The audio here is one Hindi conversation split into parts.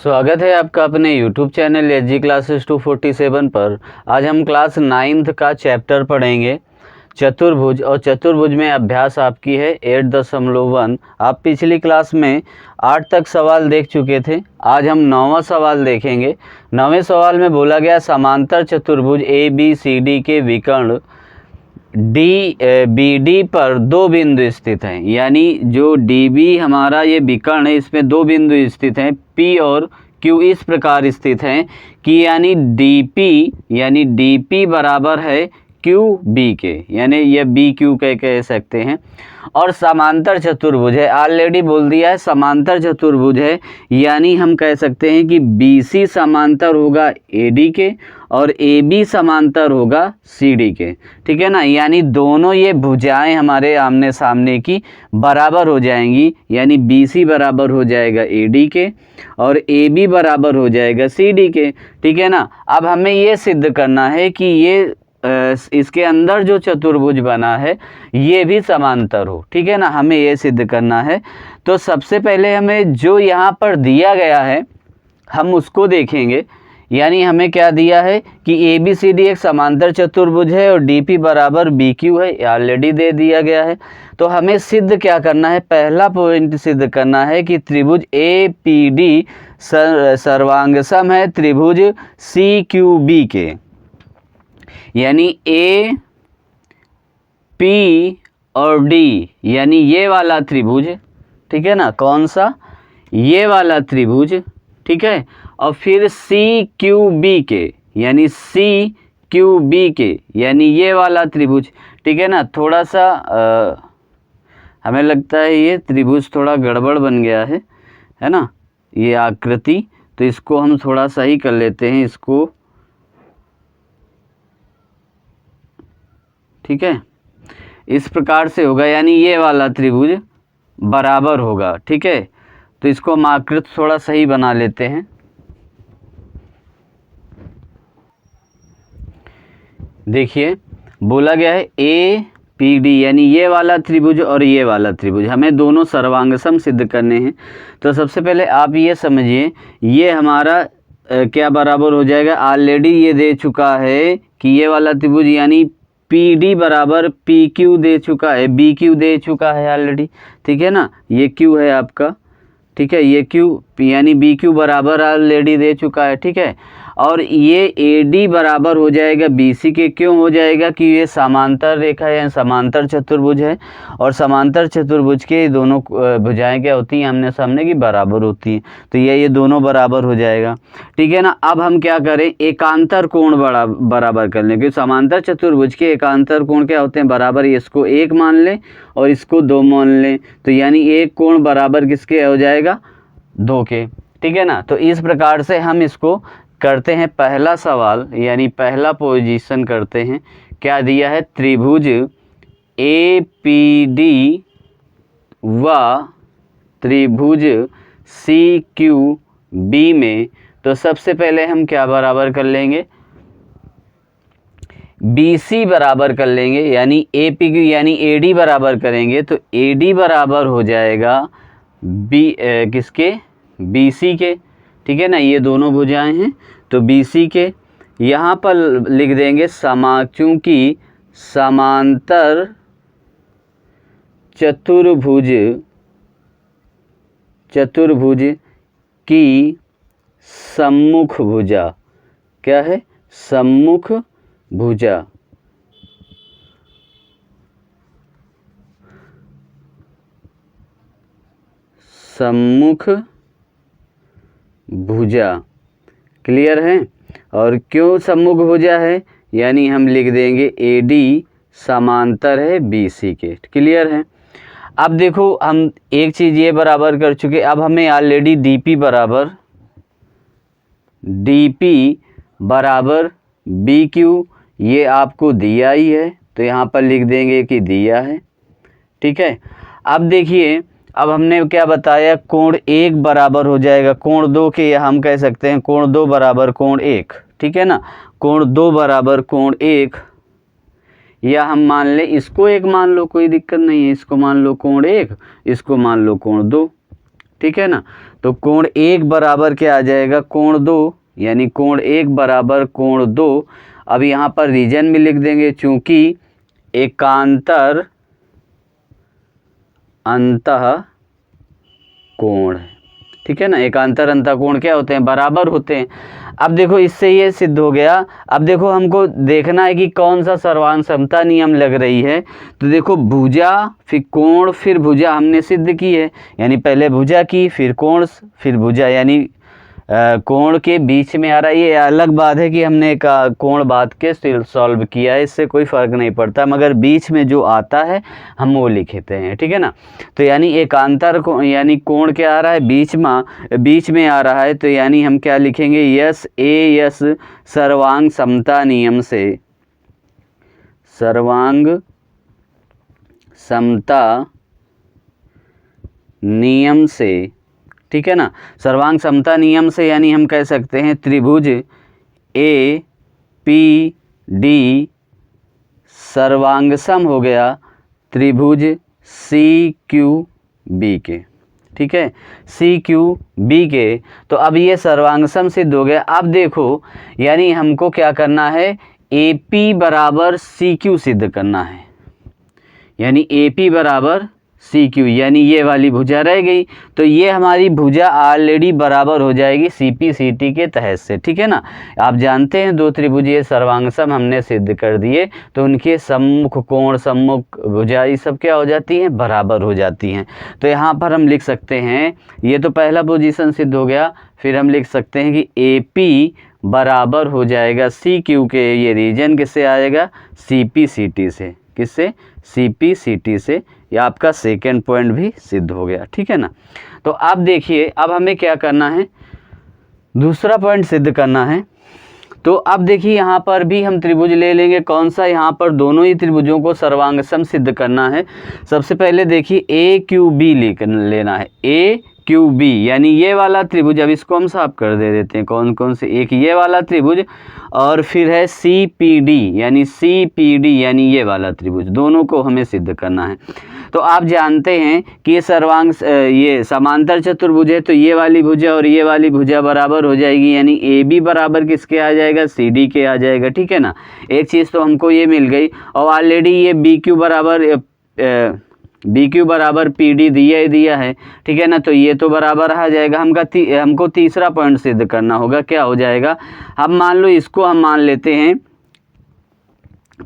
स्वागत है आपका अपने YouTube channel H G classes 247 पर। आज हम क्लास 9th का चैप्टर पढ़ेंगे चतुर्भुज, और चतुर्भुज में अभ्यास आपकी है 8.1। आप पिछली क्लास में 8 तक सवाल देख चुके थे। आज हम 9वां सवाल देखेंगे। 9वें सवाल में बोला गया समांतर चतुर्भुज ABCD के विकर्ण BD पर दो बिंदु स्थित हैं, यानी जो DB हमारा ये विकर्ण है, इसमें दो बिंदु स्थित हैं P और Q इस प्रकार स्थित हैं कि यानी DP बराबर है QB के, यानी ये BQ के कह सकते हैं। और समांतर चतुर्भुज है, ऑलरेडी बोल दिया है समांतर चतुर्भुज है, यानी हम कह सकते हैं कि BC समांतर होगा AD के और AB समांतर होगा CD के। ठीक है ना, यानी दोनों ये भुजाएं हमारे आमने सामने की बराबर हो जाएंगी, यानी BC बराबर हो जाएगा AD के और AB बराबर हो जाएगा CD के। ठीक है ना, अब हमें ये सिद्ध करना है कि ये इसके अंदर जो चतुर्भुज बना है ये भी समांतर हो। ठीक है ना, हमें ये सिद्ध करना है। तो सबसे पहले हमें जो यहाँ पर दिया गया है हम उसको देखेंगे। यानी हमें क्या दिया है कि ABCD एक समांतर चतुर्भुज है और DP बराबर BQ है, ऑलरेडी दे दिया गया है। तो हमें सिद्ध क्या करना है, पहला पॉइंट सिद्ध करना है कि त्रिभुज APD सर्वांगसम है त्रिभुज CQB के, यानी A P और D, यानी ये वाला त्रिभुज। ठीक है ना, कौन सा, ये वाला त्रिभुज। ठीक है, और फिर CQB के, यानी CQB के, यानी ये वाला त्रिभुज। ठीक है ना, थोड़ा सा हमें लगता है ये त्रिभुज थोड़ा गड़बड़ बन गया है ना, ये आकृति। तो इसको हम थोड़ा सही कर लेते हैं इसको। ठीक है, इस प्रकार से होगा, यानी ये वाला त्रिभुज बराबर होगा। ठीक है, तो इसको हम आकृति थोड़ा सही बना लेते हैं। देखिए बोला गया है APD, यानी ये वाला त्रिभुज और ये वाला त्रिभुज, हमें दोनों सर्वांगसम सिद्ध करने हैं। तो सबसे पहले आप ये समझिए, ये हमारा क्या बराबर हो जाएगा, ऑलरेडी ये दे चुका है कि ये वाला त्रिभुज यानी PD बराबर PQ दे चुका है, BQ दे चुका है ऑलरेडी। ठीक है ना, ये Q है आपका। ठीक है, ये Q यानी BQ बराबर ऑलरेडी दे चुका है। ठीक है, और ये AD बराबर हो जाएगा BC के। क्यों हो जाएगा कि ये समांतर रेखा है, समांतर चतुर्भुज है, और समांतर चतुर्भुज के दोनों भुजाएं क्या होती हैं, आमने सामने की बराबर होती हैं। तो ये दोनों बराबर हो जाएगा। ठीक है ना, अब हम क्या करें, एकांतर कोण बराबर कर लें, क्योंकि समांतर चतुर्भुज के एकांतर कोण क्या होते हैं, बराबर। इसको 1 मान लें और इसको 2 मान लें, तो यानी एक कोण बराबर किसके हो जाएगा, 2 के। ठीक है ना, तो इस प्रकार से हम इसको करते हैं पहला सवाल, यानी पहला पोजीशन करते हैं। क्या दिया है, त्रिभुज APD व त्रिभुज CQB में। तो सबसे पहले हम क्या बराबर कर लेंगे, BC बराबर कर लेंगे, यानी APQ यानी AD बराबर करेंगे। तो AD बराबर हो जाएगा किसके, BC के। ठीक है ना, ये दोनों भुजाएं हैं तो BC के। यहाँ पर लिख देंगे चूंकि समांतर चतुर्भुज की सम्मुख भुजा क्या है, सम्मुख भुजा सम्मुख भुजा, क्लियर है। और क्यों सम्मुख भुजा है, यानी हम लिख देंगे AD समांतर है BC के, क्लियर है। अब देखो हम एक चीज़ ये बराबर कर चुके, अब हमें ऑलरेडी DP बराबर BQ ये आपको दिया ही है, तो यहाँ पर लिख देंगे कि दिया है। ठीक है, अब देखिए, अब हमने क्या बताया, कोण 1 बराबर हो जाएगा कोण 2 के, या हम कह सकते हैं कोण 2 बराबर कोण 1। ठीक है ना, कोण 2 बराबर कोण 1, या हम मान लें इसको 1 मान लो, कोई दिक्कत नहीं है, इसको मान लो कोण 1, इसको मान लो कोण 2। ठीक है ना, तो कोण 1 बराबर क्या आ जाएगा, कोण 2, यानी कोण 1 बराबर कोण 2। अब यहाँ पर रीजन भी लिख देंगे, चूंकि एकांतर अंतः कोण है, ठीक है ना। एकांतर अंतः कोण क्या होते हैं, बराबर होते हैं। अब देखो इससे ये सिद्ध हो गया। अब देखो हमको देखना है कि कौन सा सर्वांग समता नियम लग रही है। तो देखो भुजा फिर कोण फिर भुजा हमने सिद्ध की है, यानी पहले भुजा की फिर कोण फिर भुजा, यानी कोण के बीच में आ रहा है। ये अलग बात है कि हमने कोण बात के सॉल्व किया है, इससे कोई फ़र्क नहीं पड़ता, मगर बीच में जो आता है हम वो लिखते हैं, ठीक है ना। तो यानी एकांतर को यानी कोण क्या आ रहा है, बीच में आ रहा है, तो यानी हम क्या लिखेंगे, यस ए यस सर्वांग समता नियम से, सर्वांग समता नियम से, ठीक है ना। सर्वांग समता नियम से यानी हम कह सकते हैं त्रिभुज ए पी डी सर्वांगसम हो गया त्रिभुज सी क्यू बी के, ठीक है, सी क्यू बी के। तो अब ये सर्वांगसम सिद्ध हो गया। अब देखो यानी हमको क्या करना है, ए पी बराबर सी क्यू सिद्ध करना है, यानी ए पी बराबर सी क्यू, यानी ये वाली भुजा रह गई। तो ये हमारी भुजा ऑलरेडी बराबर हो जाएगी सी पी सी टी के तहत से, ठीक है ना। आप जानते हैं दो त्रिभुजीय सर्वांगसम हमने सिद्ध कर दिए, तो उनके सम्मुख कोण सम्मुख भुजा ये सब क्या हो जाती हैं, बराबर हो जाती हैं। तो यहाँ पर हम लिख सकते हैं, ये तो पहला पोजीशन सिद्ध हो गया। फिर हम लिख सकते हैं कि ए पी बराबर हो जाएगा सी क्यू के, ये रीजन किससे आएगा, सी पी सी टी से, किससे, सी पी सी टी से। या आपका सेकेंड पॉइंट भी सिद्ध हो गया, ठीक है ना। तो आप देखिए अब हमें क्या करना है, दूसरा पॉइंट सिद्ध करना है। तो अब देखिए यहाँ पर भी हम त्रिभुज ले लेंगे, कौन सा, यहाँ पर दोनों ही त्रिभुजों को सर्वांगसम सिद्ध करना है। सबसे पहले देखिए ए क्यू बी लेना है, ए क्यू बी यानी ये वाला त्रिभुज। अब इसको हम साफ कर देते हैं, कौन कौन से, एक ये वाला त्रिभुज और फिर है सी पी डी, यानी सी पी डी यानी ये वाला त्रिभुज, दोनों को हमें सिद्ध करना है। तो आप जानते हैं कि ये समांतर चतुर्भुज है, तो ये वाली भुजा और ये वाली भुजा बराबर हो जाएगी, यानी ए बी बराबर किसके आ जाएगा, सी डी के आ जाएगा, ठीक है ना। एक चीज़ तो हमको ये मिल गई, और ऑलरेडी ये बी क्यू बराबर पी डी दिया है, ठीक है ना। तो ये तो बराबर आ जाएगा। हमको तीसरा पॉइंट सिद्ध करना होगा, क्या हो जाएगा, अब मान लो इसको हम मान लेते हैं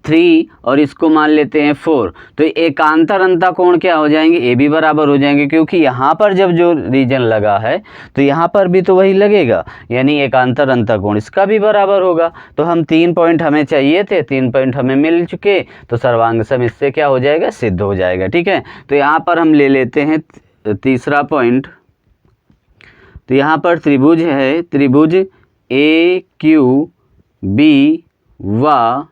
3 और इसको मान लेते हैं 4, तो एकांतर अंतः कोण क्या हो जाएंगे, ए बी बराबर हो जाएंगे, क्योंकि यहाँ पर जब जो रीजन लगा है तो यहाँ पर भी तो वही लगेगा, यानी एकांतर अंतः कोण इसका भी बराबर होगा। तो हम 3 पॉइंट हमें चाहिए थे, 3 पॉइंट हमें मिल चुके, तो सर्वांगसम इससे क्या हो जाएगा, सिद्ध हो जाएगा, ठीक है। तो यहाँ पर हम ले लेते हैं तीसरा पॉइंट। तो यहाँ पर त्रिभुज है, त्रिभुज ए क्यू बी व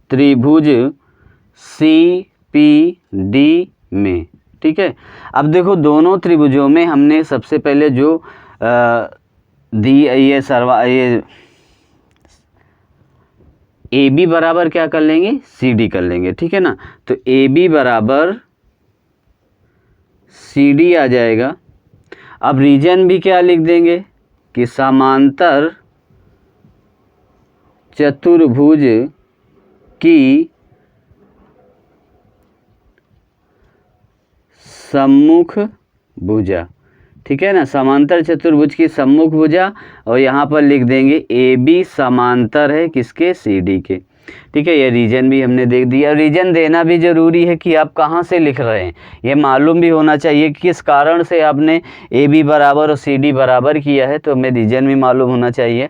त्रिभुज सी पी डी में, ठीक है। अब देखो दोनों त्रिभुजों में हमने सबसे पहले जो ये ए बी बराबर क्या कर लेंगे, सी डी कर लेंगे, ठीक है ना। तो ए बी बराबर सी डी आ जाएगा। अब रीजन भी क्या लिख देंगे कि समांतर चतुर्भुज की सम्मुख भुजा, ठीक है ना, समांतर चतुर्भुज की सम्मुख भुजा। और यहाँ पर लिख देंगे ए बी समांतर है किसके, सी डी के, ठीक है। ये रीजन भी हमने देख दिया। रीजन देना भी ज़रूरी है कि आप कहाँ से लिख रहे हैं, ये मालूम भी होना चाहिए कि किस कारण से आपने ए बी बराबर और सी डी बराबर किया है, तो हमें रीजन भी मालूम होना चाहिए।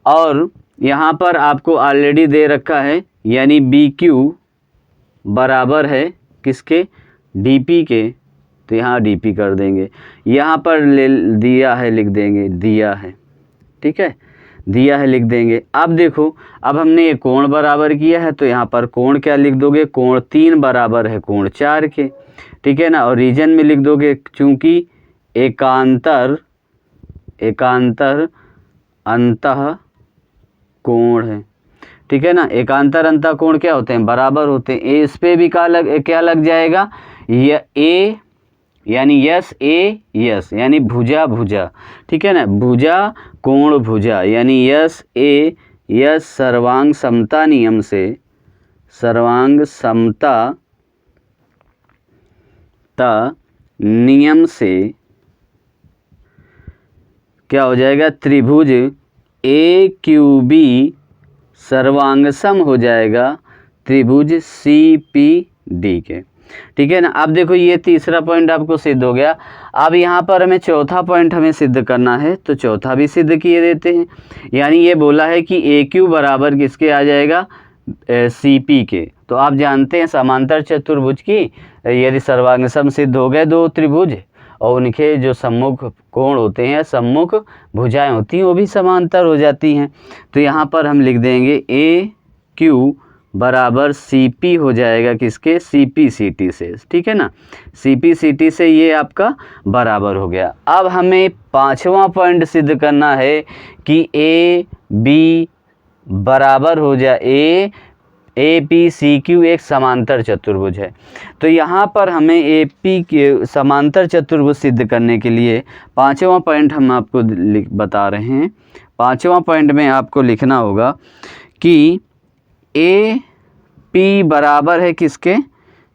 और यहाँ पर आपको ऑलरेडी दे रखा है, यानी बी क्यू बराबर है किसके, डी पी के, तो यहाँ डी पी कर देंगे। यहाँ पर दिया है लिख देंगे, दिया है, ठीक है, दिया है लिख देंगे। अब देखो अब हमने ये कोण बराबर किया है, तो यहाँ पर कोण क्या लिख दोगे, कोण 3 बराबर है कोण 4 के, ठीक है ना। और रीजन में लिख दोगे चूँकि एकांतर अंतः कोण है, ठीक है ना। एकांतर अंतः कोण क्या होते हैं, बराबर होते हैं। इस पे भी क्या लग जाएगा, ये ए यानी यस ए यस यानी भुजा भुजा, ठीक है ना, भुजा कोण भुजा यानी यस ए यस सर्वांग समता नियम से, सर्वांग समता नियम से क्या हो जाएगा, त्रिभुज ए क्यू बी सर्वांगसम हो जाएगा त्रिभुज सी पी डी के, ठीक है ना। अब देखो ये तीसरा पॉइंट आपको सिद्ध हो गया। अब यहाँ पर हमें चौथा पॉइंट हमें सिद्ध करना है, तो चौथा भी सिद्ध किए देते हैं। यानी ये बोला है कि ए क्यू बराबर किसके आ जाएगा, सी पी के। तो आप जानते हैं समांतर चतुर्भुज की यदि सर्वांगसम सिद्ध हो गए दो त्रिभुज और उनके जो सम्मुख कोण होते हैं, सम्मुख भुजाएं होती हैं, वो भी समांतर हो जाती हैं। तो यहाँ पर हम लिख देंगे ए क्यू बराबर सी पी हो जाएगा किसके, सी पी सी टी से, ठीक है ना। सी पी सी टी से ये आपका बराबर हो गया। अब हमें पांचवा पॉइंट सिद्ध करना है कि ए बी बराबर हो जाए, ए पी सी क्यू एक समांतर चतुर्भुज है। तो यहाँ पर हमें ए पी के समांतर चतुर्भुज सिद्ध करने के लिए पांचवा पॉइंट हम आपको बता रहे हैं। पांचवा पॉइंट में आपको लिखना होगा कि ए पी बराबर है किसके,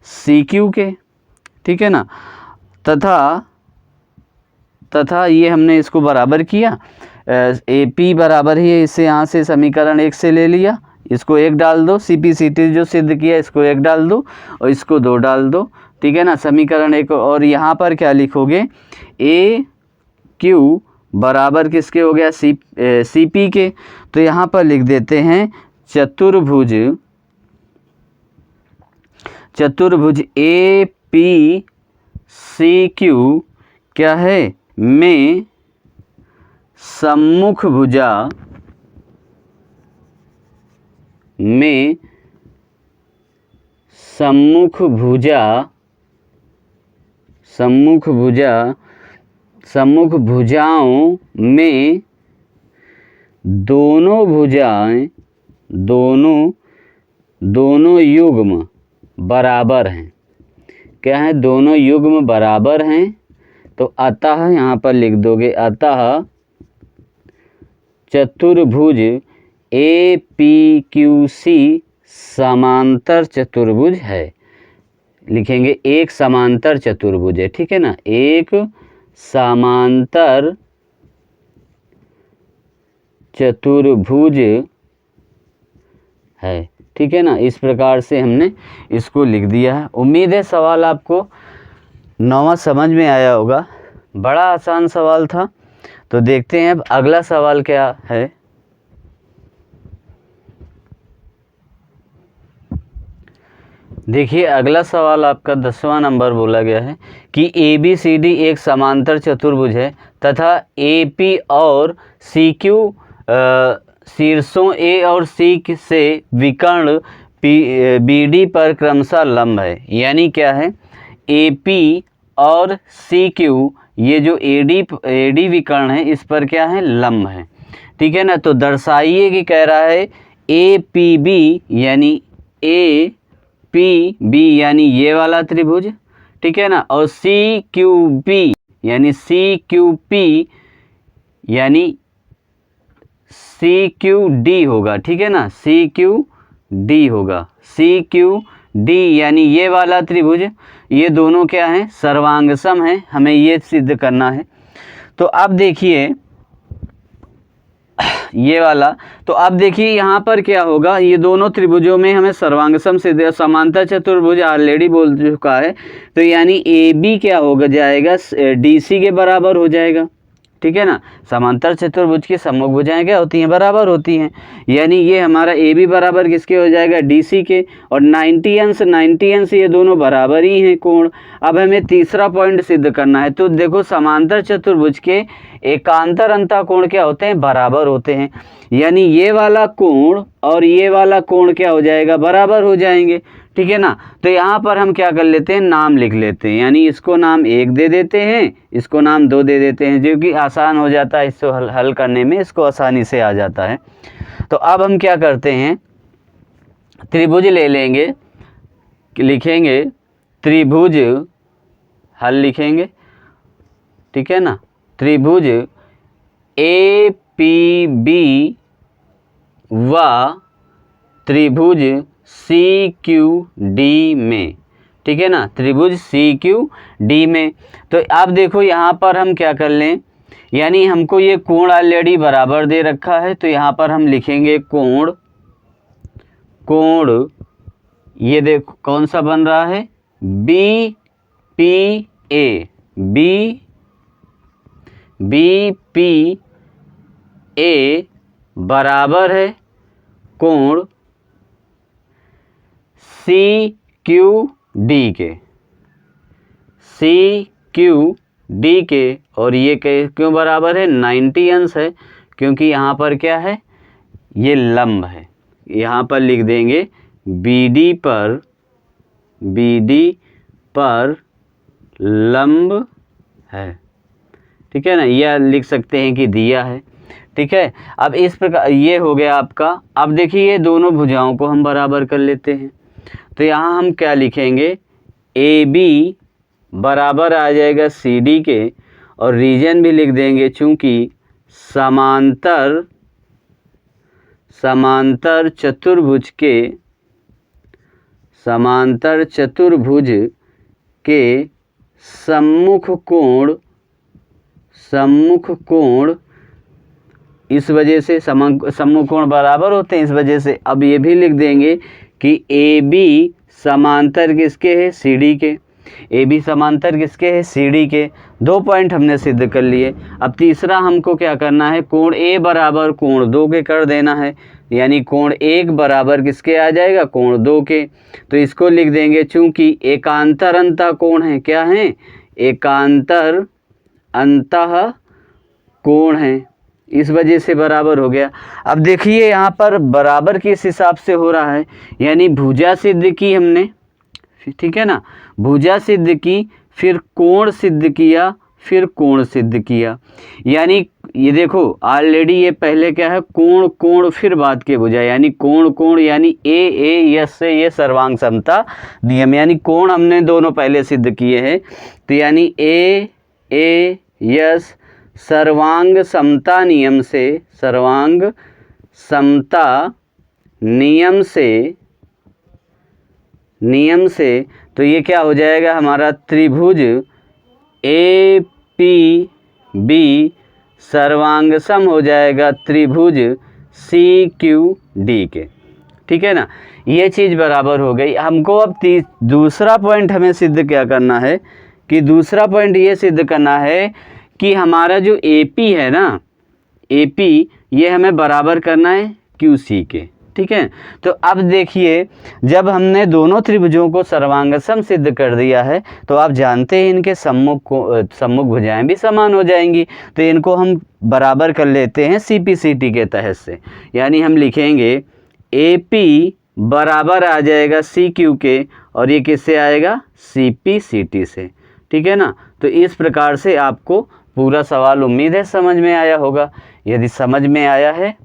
सी क्यू के, ठीक है ना। तथा ये हमने इसको बराबर किया, ए पी बराबर ही है, इससे यहाँ से समीकरण 1 से ले लिया, इसको 1 डाल दो, सी पी सी टी जो सिद्ध किया इसको 1 डाल दो और इसको 2 डाल दो, ठीक है ना, समीकरण 1। और यहाँ पर क्या लिखोगे, ए क्यू बराबर किसके हो गया, सी पी के। तो यहाँ पर लिख देते हैं चतुर्भुज ए पी सी क्यू क्या है, में सम्मुख भुजाओं में दोनों युग्म बराबर हैं। क्या है, दोनों युग्म बराबर हैं। तो अतः यहाँ पर लिख दोगे, अतः चतुर्भुज ए पी क्यू सी समांतर चतुर्भुज है। लिखेंगे एक समांतर चतुर्भुज है, ठीक है ना, एक समांतर चतुर्भुज है, ठीक है ना। इस प्रकार से हमने इसको लिख दिया है। उम्मीद है सवाल आपको 9वां समझ में आया होगा। बड़ा आसान सवाल था। तो देखते हैं अब अगला सवाल क्या है। देखिए अगला सवाल आपका 10वां नंबर बोला गया है कि ए बी सी डी एक समांतर चतुर्भुज है तथा ए पी और सी क्यू शीर्षों ए और सी से विकर्ण बी डी पर क्रमशः लंब है। यानी क्या है, ए पी और सी क्यू ये जो ए डी विकर्ण है इस पर क्या है, लंब है, ठीक है ना। तो दर्शाइए कि कह रहा है ए पी बी यानी ए पी बी यानी ये वाला त्रिभुज, ठीक है ना, और सी क्यू पी यानी सी क्यू पी यानी सी क्यू डी होगा, ठीक है ना, सी क्यू डी होगा, सी क्यू डी यानी ये वाला त्रिभुज, ये दोनों क्या हैं, सर्वांगसम है। हमें ये सिद्ध करना है। तो अब देखिए ये वाला, तो अब देखिए यहाँ पर क्या होगा, ये दोनों त्रिभुजों में हमें सर्वांगसम सिद्ध समांतर चतुर्भुज ऑलरेडी बोल चुका है। तो यानी ए बी क्या होगा जाएगा, डी सी के बराबर हो जाएगा, ठीक है ना। समांतर चतुर्भुज की सम्मुख भुजाएं क्या होती हैं, बराबर होती हैं। यानी ये हमारा ए बी बराबर किसके हो जाएगा, डी सी के, और 90 अंश ये दोनों बराबर ही हैं कोण। अब हमें तीसरा पॉइंट सिद्ध करना है। तो देखो समांतर चतुर्भुज के एकांतर अंतः कोण क्या होते हैं, बराबर होते हैं। यानी ये वाला कोण और ये वाला कोण क्या हो जाएगा, बराबर हो जाएंगे, ठीक है ना। तो यहाँ पर हम क्या कर लेते हैं, नाम लिख लेते हैं। यानी इसको नाम 1 दे देते हैं, इसको नाम 2 दे देते हैं, जो कि आसान हो जाता है, इसको हल करने में इसको आसानी से आ जाता है। तो अब हम क्या करते हैं, त्रिभुज ले लेंगे, लिखेंगे त्रिभुज हल लिखेंगे, ठीक है ना। त्रिभुज ए पी बी व त्रिभुज सी क्यू डी में, ठीक है ना, त्रिभुज सी क्यू डी में। तो आप देखो यहाँ पर हम क्या कर लें, यानी हमको ये कोण ऑलरेडी बराबर दे रखा है, तो यहाँ पर हम लिखेंगे कोण, कोण ये देखो कौन सा बन रहा है, B P A, B P A बराबर है कोण सी क्यू डी के, सी क्यू डी के। और ये क्यों बराबर है, 90 अंश है, क्योंकि यहाँ पर क्या है, ये लंब है। यहाँ पर लिख देंगे BD पर लंब है, ठीक है ना, यह लिख सकते हैं कि दिया है, ठीक है। अब इस प्रकार ये हो गया आपका। अब देखिए ये दोनों भुजाओं को हम बराबर कर लेते हैं, तो यहाँ हम क्या लिखेंगे, AB बराबर आ जाएगा CD के, और रीजन भी लिख देंगे, चूंकि समांतर चतुर्भुज के सम्मुख कोण इस वजह से सम्मुख कोण बराबर होते हैं, इस वजह से। अब ये भी लिख देंगे कि AB समांतर किसके है, CD के, AB समांतर किसके है, CD के। 2 पॉइंट हमने सिद्ध कर लिए। अब तीसरा हमको क्या करना है, कोण A बराबर कोण 2 के कर देना है, यानी कोण 1 बराबर किसके आ जाएगा, कोण 2 के। तो इसको लिख देंगे, चूंकि एकांतर अंतः कोण है, क्या है, एकांतर अंतः कोण है, इस वजह से बराबर हो गया। अब देखिए यहाँ पर बराबर किस हिसाब से हो रहा है, यानी भुजा सिद्ध की हमने, ठीक है ना, भुजा सिद्ध की, फिर कोण सिद्ध किया, फिर कोण सिद्ध किया। यानी ये देखो ऑलरेडी ये पहले क्या है, कोण कोण फिर बाद के भुजा, यानी कोण कोण, यानी ए यस से ये सर्वांग समता नियम, यानी कोण हमने दोनों पहले सिद्ध किए हैं। तो यानी ए यस सर्वांग समता नियम से, सर्वांग समता नियम से तो ये क्या हो जाएगा, हमारा त्रिभुज ए पी बी सर्वांग सम हो जाएगा त्रिभुज सी क्यू डी के, ठीक है ना। ये चीज़ बराबर हो गई। हमको अब दूसरा पॉइंट हमें सिद्ध क्या करना है, कि दूसरा पॉइंट ये सिद्ध करना है कि हमारा जो AP है ना, AP ये हमें बराबर करना है QC के, ठीक है। तो अब देखिए जब हमने दोनों त्रिभुजों को सर्वांगसम सिद्ध कर दिया है, तो आप जानते हैं इनके सम्मुख भुजाएं भी समान हो जाएंगी, तो इनको हम बराबर कर लेते हैं CPCT के तहत से। यानी हम लिखेंगे AP बराबर आ जाएगा CQ के, और ये किससे आएगा, CPCT से, ठीक है ना। तो इस प्रकार से आपको पूरा सवाल उम्मीद है समझ में आया होगा। यदि समझ में आया है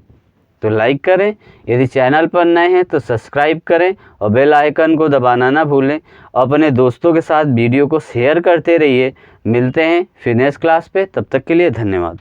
तो लाइक करें, यदि चैनल पर नए हैं तो सब्सक्राइब करें, और बेल आइकन को दबाना ना भूलें, और अपने दोस्तों के साथ वीडियो को शेयर करते रहिए। मिलते हैं फिर नेक्स्ट क्लास पे, तब तक के लिए धन्यवाद।